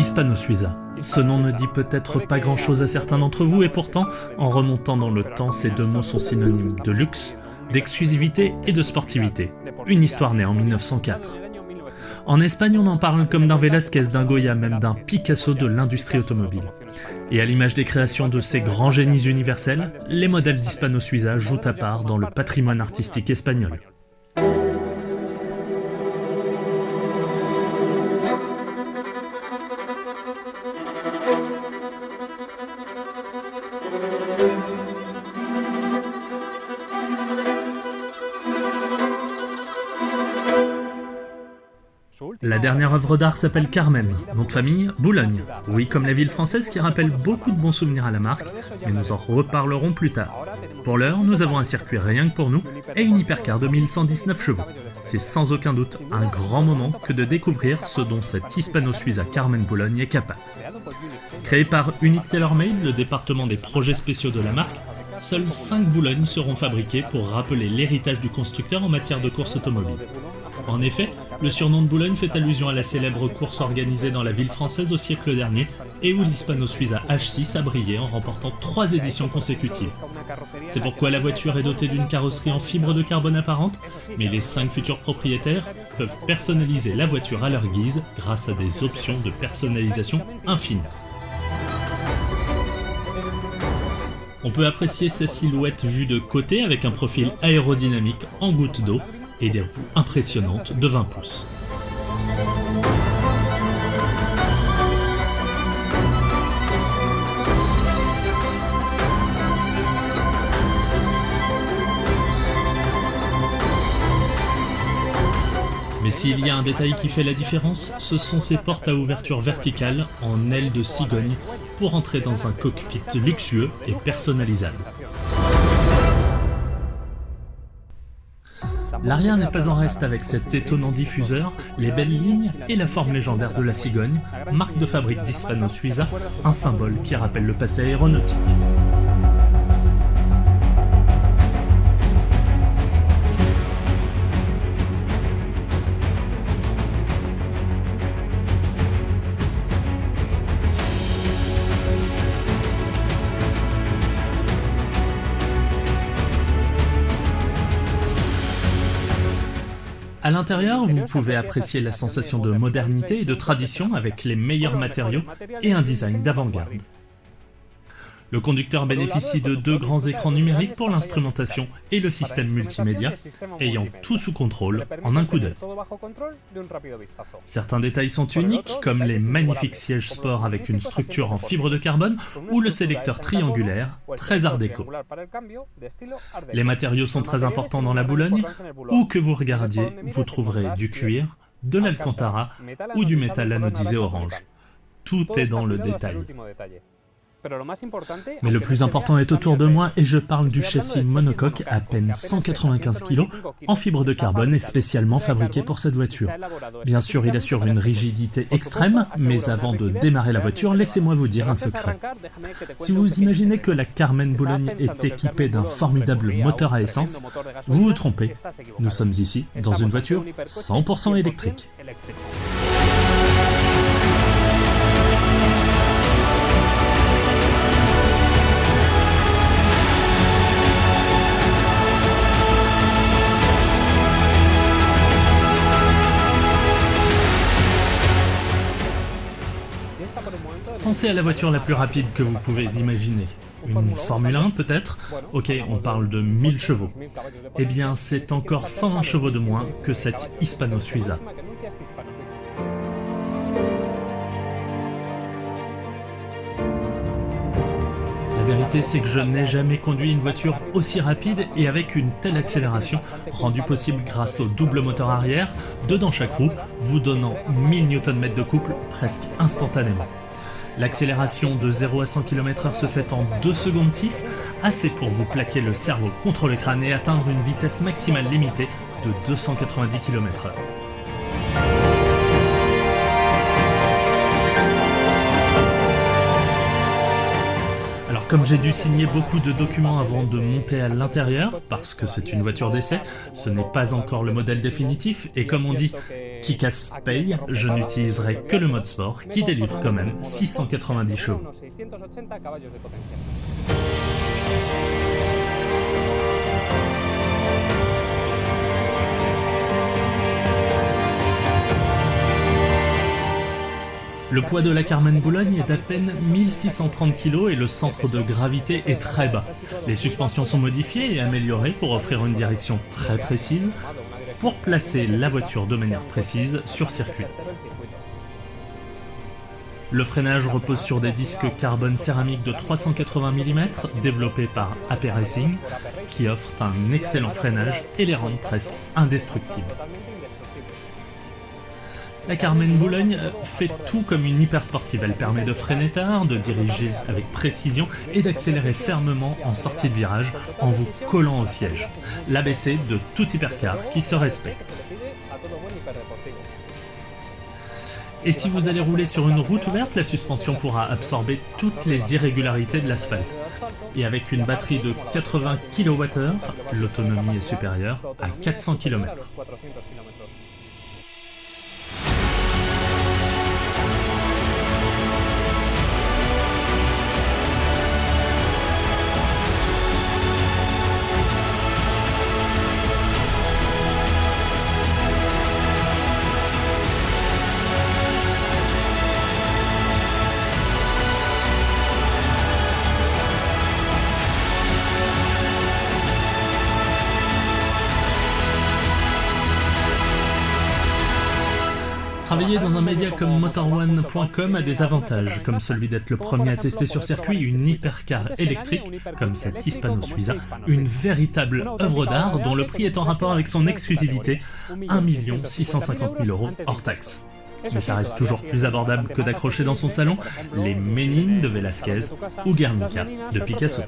Hispano-Suiza. Ce nom ne dit peut-être pas grand-chose à certains d'entre vous, et pourtant, en remontant dans le temps, ces deux mots sont synonymes de luxe, d'exclusivité et de sportivité. Une histoire née en 1904. En Espagne, on en parle comme d'un Velázquez, d'un Goya, même d'un Picasso de l'industrie automobile. Et à l'image des créations de ces grands génies universels, les modèles d'Hispano-Suiza jouent à part dans le patrimoine artistique espagnol. La dernière œuvre d'art s'appelle Carmen, nom de famille Boulogne. Oui, comme la ville française qui rappelle beaucoup de bons souvenirs à la marque, mais nous en reparlerons plus tard. Pour l'heure, nous avons un circuit rien que pour nous et une hypercar de 1119 chevaux. C'est sans aucun doute un grand moment que de découvrir ce dont cette Hispano-Suiza Carmen Boulogne est capable. Créé par Unique Tailor-Made, le département des projets spéciaux de la marque, seuls 5 Boulognes seront fabriqués pour rappeler l'héritage du constructeur en matière de course automobile. En effet, le surnom de Boulogne fait allusion à la célèbre course organisée dans la ville française au siècle dernier et où l'Hispano-Suiza H6 a brillé en remportant 3 éditions consécutives. C'est pourquoi la voiture est dotée d'une carrosserie en fibre de carbone apparente, mais les 5 futurs propriétaires peuvent personnaliser la voiture à leur guise grâce à des options de personnalisation infinies. On peut apprécier sa silhouette vue de côté avec un profil aérodynamique en goutte d'eau et des roues impressionnantes de 20 pouces. Mais s'il y a un détail qui fait la différence, ce sont ces portes à ouverture verticale en aile de cigogne pour entrer dans un cockpit luxueux et personnalisable. L'arrière n'est pas en reste avec cet étonnant diffuseur, les belles lignes et la forme légendaire de la cigogne, marque de fabrique d'Hispano-Suiza, un symbole qui rappelle le passé aéronautique. À l'intérieur, vous pouvez apprécier la sensation de modernité et de tradition avec les meilleurs matériaux et un design d'avant-garde. Le conducteur bénéficie de 2 grands écrans numériques pour l'instrumentation et le système multimédia, ayant tout sous contrôle en un coup d'œil. Certains détails sont uniques, comme les magnifiques sièges sport avec une structure en fibre de carbone ou le sélecteur triangulaire, très art déco. Les matériaux sont très importants dans la Boulogne. Où que vous regardiez, vous trouverez du cuir, de l'alcantara ou du métal anodisé orange. Tout est dans le détail. Mais le plus important est autour de moi et je parle du châssis monocoque à peine 195 kg en fibre de carbone et spécialement fabriqué pour cette voiture. Bien sûr, il assure une rigidité extrême, mais avant de démarrer la voiture, laissez-moi vous dire un secret. Si vous imaginez que la Carmen Boulogne est équipée d'un formidable moteur à essence, vous vous trompez. Nous sommes ici dans une voiture 100% électrique. Pensez à la voiture la plus rapide que vous pouvez imaginer. Une Formule 1 peut-être? Ok, on parle de 1000 chevaux. Eh bien, c'est encore 101 chevaux de moins que cette Hispano-Suiza. vérité, c'est que je n'ai jamais conduit une voiture aussi rapide et avec une telle accélération, rendue possible grâce au double moteur arrière, deux dans chaque roue, vous donnant 1000 Nm de couple presque instantanément. L'accélération de 0 à 100 km/h se fait en 2 secondes 6, assez pour vous plaquer le cerveau contre le crâne et atteindre une vitesse maximale limitée de 290 km/h. Alors comme j'ai dû signer beaucoup de documents avant de monter à l'intérieur, parce que c'est une voiture d'essai, ce n'est pas encore le modèle définitif, et comme on dit, qui casse paye, je n'utiliserai que le mode sport, qui délivre quand même 690 chevaux. Le poids de la Carmen Boulogne est d'à peine 1630 kg et le centre de gravité est très bas. Les suspensions sont modifiées et améliorées pour offrir une direction très précise, pour placer la voiture de manière précise sur circuit. Le freinage repose sur des disques carbone céramique de 380 mm développés par AP Racing, qui offrent un excellent freinage et les rendent presque indestructibles. La Carmen Boulogne fait tout comme une hypersportive, elle permet de freiner tard, de diriger avec précision et d'accélérer fermement en sortie de virage en vous collant au siège. L'ABC de tout hypercar qui se respecte. Et si vous allez rouler sur une route ouverte, la suspension pourra absorber toutes les irrégularités de l'asphalte. Et avec une batterie de 80 kWh, l'autonomie est supérieure à 400 km. Travailler dans un média comme MotorOne.com a des avantages, comme celui d'être le premier à tester sur circuit une hypercar électrique, comme cette Hispano Suiza, une véritable œuvre d'art dont le prix est en rapport avec son exclusivité, 1 650 000 € hors taxe. Mais ça reste toujours plus abordable que d'accrocher dans son salon les Ménines de Velázquez ou Guernica de Picasso.